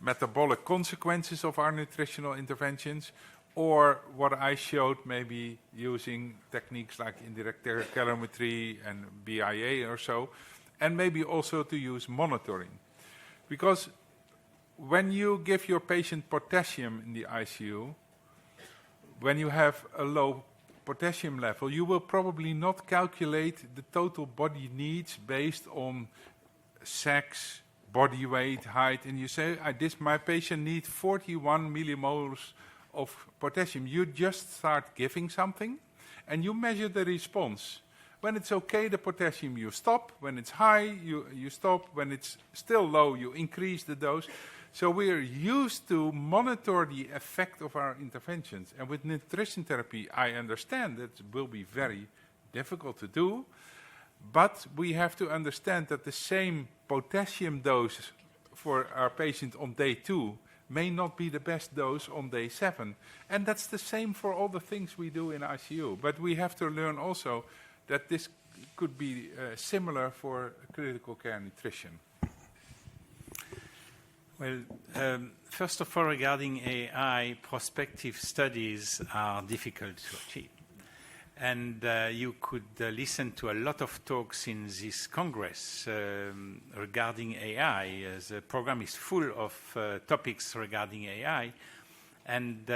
metabolic consequences of our nutritional interventions, or what I showed, maybe using techniques like indirect calorimetry and BIA or so, and maybe also to use monitoring. Because when you give your patient potassium in the ICU, when you have a low potassium level, you will probably not calculate the total body needs based on sex, body weight, height, and you say, my patient needs 41 millimoles of potassium. You just start giving something, and you measure the response. When it's okay, the potassium, you stop. When it's high, you stop. When it's still low, you increase the dose. So we're used to monitor the effect of our interventions. And with nutrition therapy, I understand that it will be very difficult to do, but we have to understand that the same potassium dose for our patient on day 2 may not be the best dose on day 7. And that's the same for all the things we do in ICU. But we have to learn also that this could be similar for critical care nutrition. Well, first of all, regarding AI, prospective studies are difficult to achieve. And you could listen to a lot of talks in this Congress regarding AI. The program is full of topics regarding AI. And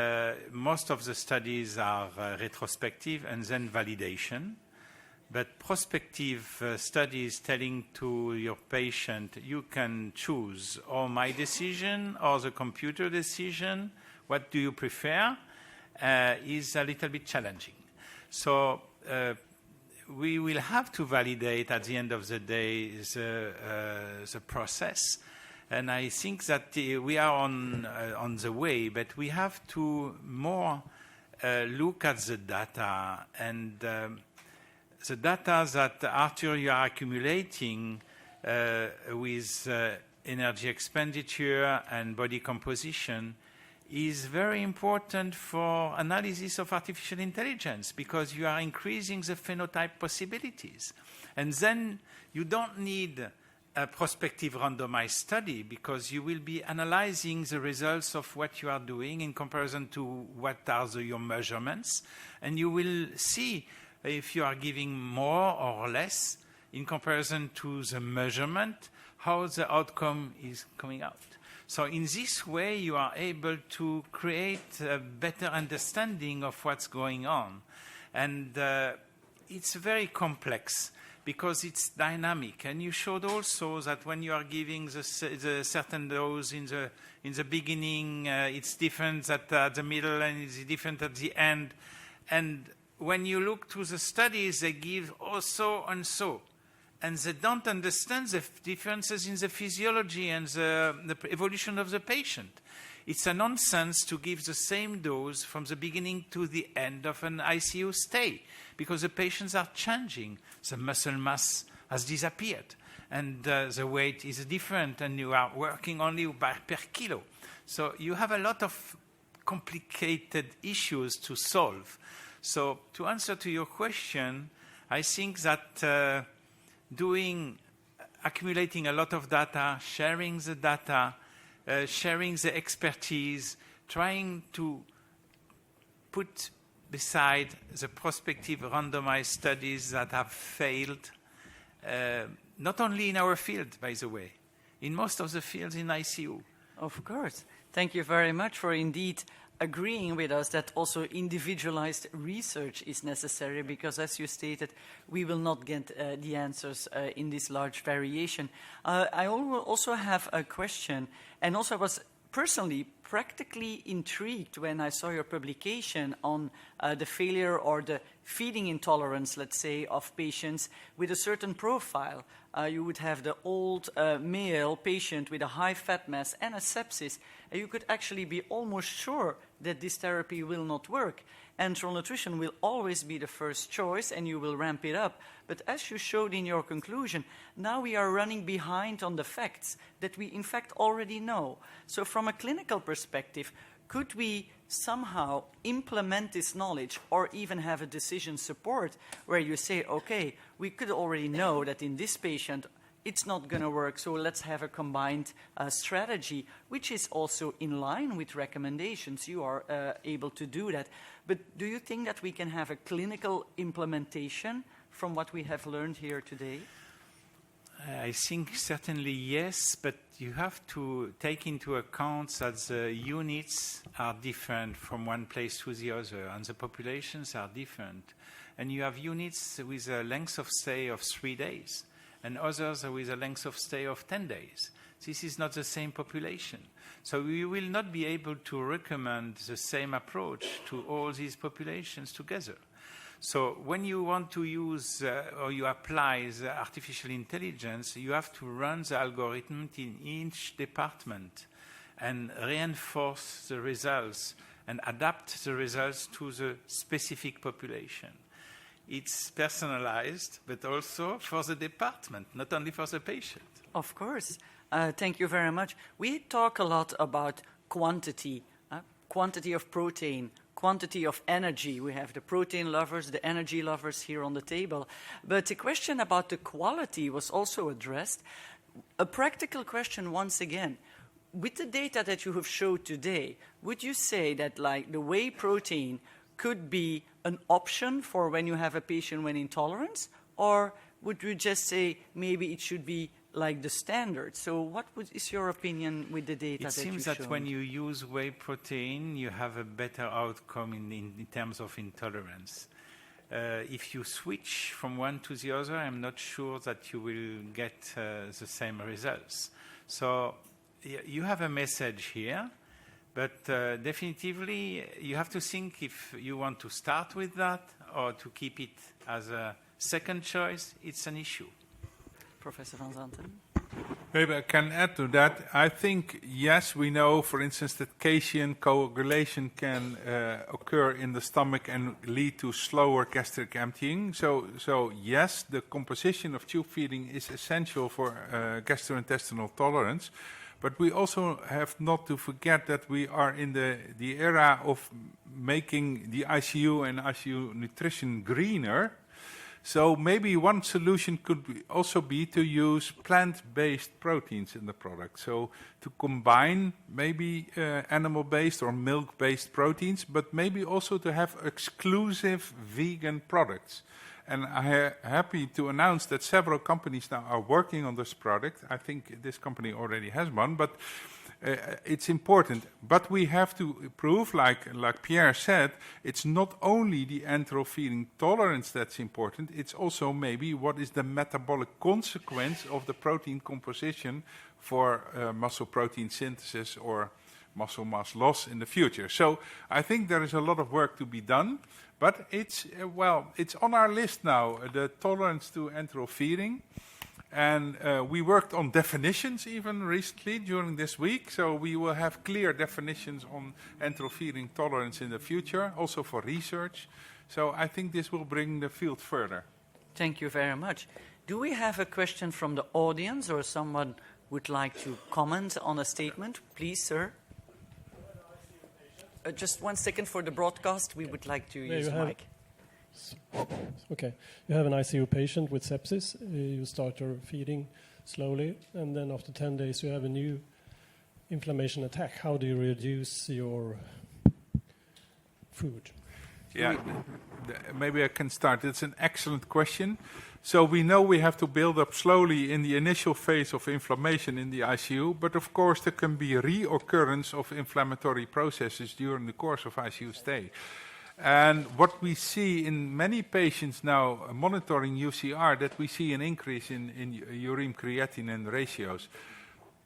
most of the studies are retrospective and then validation. But prospective studies telling to your patient, you can choose or my decision or the computer decision, what do you prefer, is a little bit challenging. So we will have to validate at the end of the day the process. And I think that we are on the way, but we have to more look at the data and the data that, Arthur, you are accumulating with energy expenditure and body composition is very important for analysis of artificial intelligence because you are increasing the phenotype possibilities. And then you don't need a prospective randomized study because you will be analyzing the results of what you are doing in comparison to what are your measurements. And you will see if you are giving more or less in comparison to the measurement, how the outcome is coming out. So in this way, you are able to create a better understanding of what's going on. And it's very complex because it's dynamic. And you showed also that when you are giving the certain dose in the beginning, it's different at the middle and it's different at the end. And when you look to the studies, they give also and so. And they don't understand the differences in the physiology and the evolution of the patient. It's a nonsense to give the same dose from the beginning to the end of an ICU stay because the patients are changing. The muscle mass has disappeared and the weight is different and you are working only per kilo. So you have a lot of complicated issues to solve. So to answer to your question, I think that accumulating a lot of data, sharing the data, sharing the expertise, trying to put beside the prospective randomized studies that have failed, not only in our field, by the way, in most of the fields in ICU. Of course. Thank you very much for indeed agreeing with us that also individualized research is necessary because, as you stated, we will not get the answers in this large variation. I also have a question, and also I was personally practically intrigued when I saw your publication on the failure or the feeding intolerance, let's say, of patients with a certain profile. You would have the old male patient with a high fat mass and a sepsis, and you could actually be almost sure that this therapy will not work. Enteral nutrition will always be the first choice, and you will ramp it up. But as you showed in your conclusion, now we are running behind on the facts that we in fact already know. So from a clinical perspective, could we somehow implement this knowledge or even have a decision support where you say, okay, we could already know that in this patient it's not going to work, so let's have a combined strategy, which is also in line with recommendations. You are able to do that. But do you think that we can have a clinical implementation from what we have learned here today? I think certainly yes, but you have to take into account that the units are different from one place to the other, and the populations are different. And you have units with a length of stay of 3 days, and others with a length of stay of 10 days. This is not the same population. So we will not be able to recommend the same approach to all these populations together. So when you want to use or you apply the artificial intelligence, you have to run the algorithm in each department and reinforce the results and adapt the results to the specific population. It's personalized, but also for the department, not only for the patient. Of course. Thank you very much. We talk a lot about quantity, quantity of protein, quantity of energy. We have the protein lovers, the energy lovers here on the table. But the question about the quality was also addressed. A practical question once again. With the data that you have showed today, would you say that like the whey protein could be an option for when you have a patient with intolerance? Or would you just say maybe it should be like the standard? So what is your opinion with the data that you showed? It seems that when you use whey protein, you have a better outcome in terms of intolerance. If you switch from one to the other, I'm not sure that you will get the same results. So you have a message here, but definitively you have to think if you want to start with that or to keep it as a second choice. It's an issue. Professor Van Zanten? Maybe I can add to that. I think, yes, we know, for instance, that casein coagulation can occur in the stomach and lead to slower gastric emptying. So yes, the composition of tube feeding is essential for gastrointestinal tolerance. But we also have not to forget that we are in the era of making the ICU and ICU nutrition greener. So maybe one solution could also be to use plant-based proteins in the product. So to combine maybe animal-based or milk-based proteins, but maybe also to have exclusive vegan products. And I'm happy to announce that several companies now are working on this product. I think this company already has one, but it's important. But we have to prove, like Pierre said, it's not only the enteral feeding tolerance that's important, it's also maybe what is the metabolic consequence of the protein composition for muscle protein synthesis or muscle mass loss in the future. So I think there is a lot of work to be done, but it's on our list now, the tolerance to enteral feeding. And we worked on definitions even recently during this week, so we will have clear definitions on enteral feeding tolerance in the future, also for research. So I think this will bring the field further. Thank you very much. Do we have a question from the audience or someone would like to comment on a statement? Please, sir. Just 1 second for the broadcast. We would like to use the mic. Okay. You have an ICU patient with sepsis. You start your feeding slowly, and then after 10 days you have a new inflammation attack. How do you reduce your food? Yeah, maybe I can start. It's an excellent question. So we know we have to build up slowly in the initial phase of inflammation in the ICU, but of course there can be reoccurrence of inflammatory processes during the course of ICU stay. And what we see in many patients now monitoring UCR, that we see an increase in urine creatinine ratios,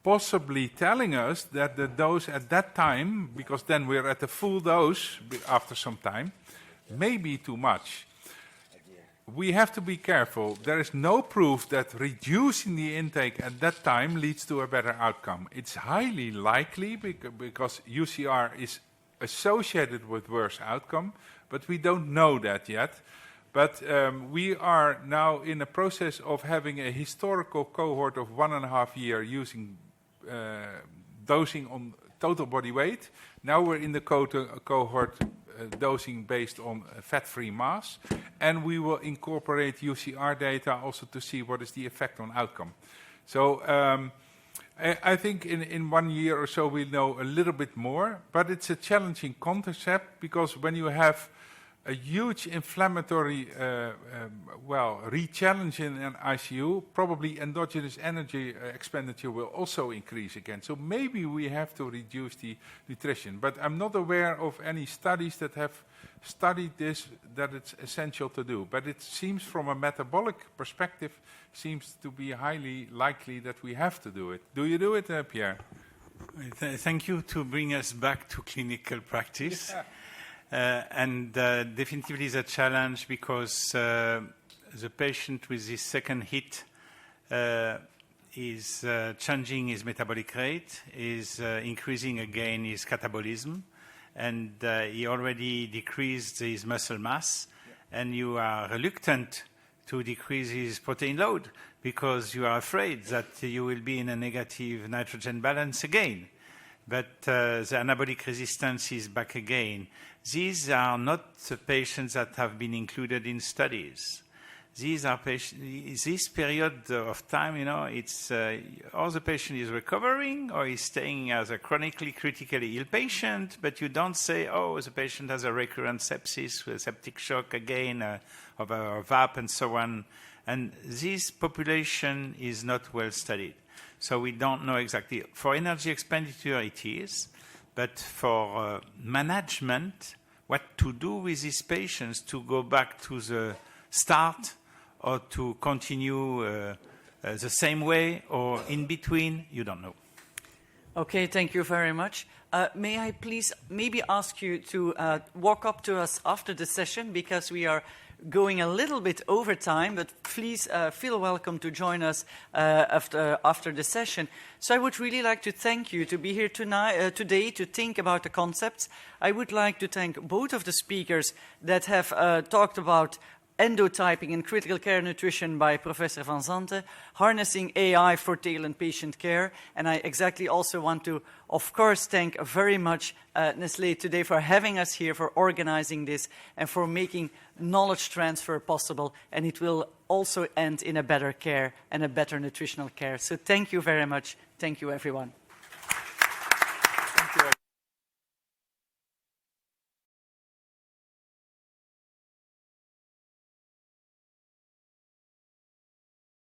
possibly telling us that the dose at that time, because then we're at the full dose after some time, may be too much. We have to be careful. There is no proof that reducing the intake at that time leads to a better outcome. It's highly likely because UCR is associated with worse outcome, but we don't know that yet. But we are now in a process of having a historical cohort of 1.5 years using dosing on total body weight. Now we're in the cohort dosing based on fat-free mass, and we will incorporate UCR data also to see what is the effect on outcome. So I think in 1 year or so we'll know a little bit more, but it's a challenging concept because when you have a huge inflammatory, re-challenge in an ICU, probably endogenous energy expenditure will also increase again. So maybe we have to reduce the nutrition. But I'm not aware of any studies that have studied this, that it's essential to do. But it seems from a metabolic perspective, seems to be highly likely that we have to do it. Do you do it, Pierre? Thank you to bring us back to clinical practice. Yeah. Definitely is a challenge because the patient with this second hit is changing his metabolic rate, is increasing again his catabolism, and he already decreased his muscle mass, and you are reluctant to decrease his protein load because you are afraid that you will be in a negative nitrogen balance again. But the anabolic resistance is back again. These are not the patients that have been included in studies. These are patients, this period of time, it's or the patient is recovering or is staying as a chronically critically ill patient, but you don't say, oh, the patient has a recurrent sepsis, with septic shock again, of a VAP and so on. And this population is not well studied. So we don't know exactly. For energy expenditure, it is. But for management, what to do with these patients to go back to the start or to continue the same way or in between, you don't know. Okay, thank you very much. May I please maybe ask you to walk up to us after the session, because we are going a little bit over time, but please feel welcome to join us after the session. So I would really like to thank you to be here today to think about the concepts. I would like to thank both of the speakers that have talked about endotyping in critical care nutrition by Professor Van Zanten, harnessing AI for tailored patient care. And I exactly also want to, of course, thank very much Nestlé today for having us here, for organizing this, and for making knowledge transfer possible. And it will also end in a better care and a better nutritional care. So thank you very much. Thank you, everyone.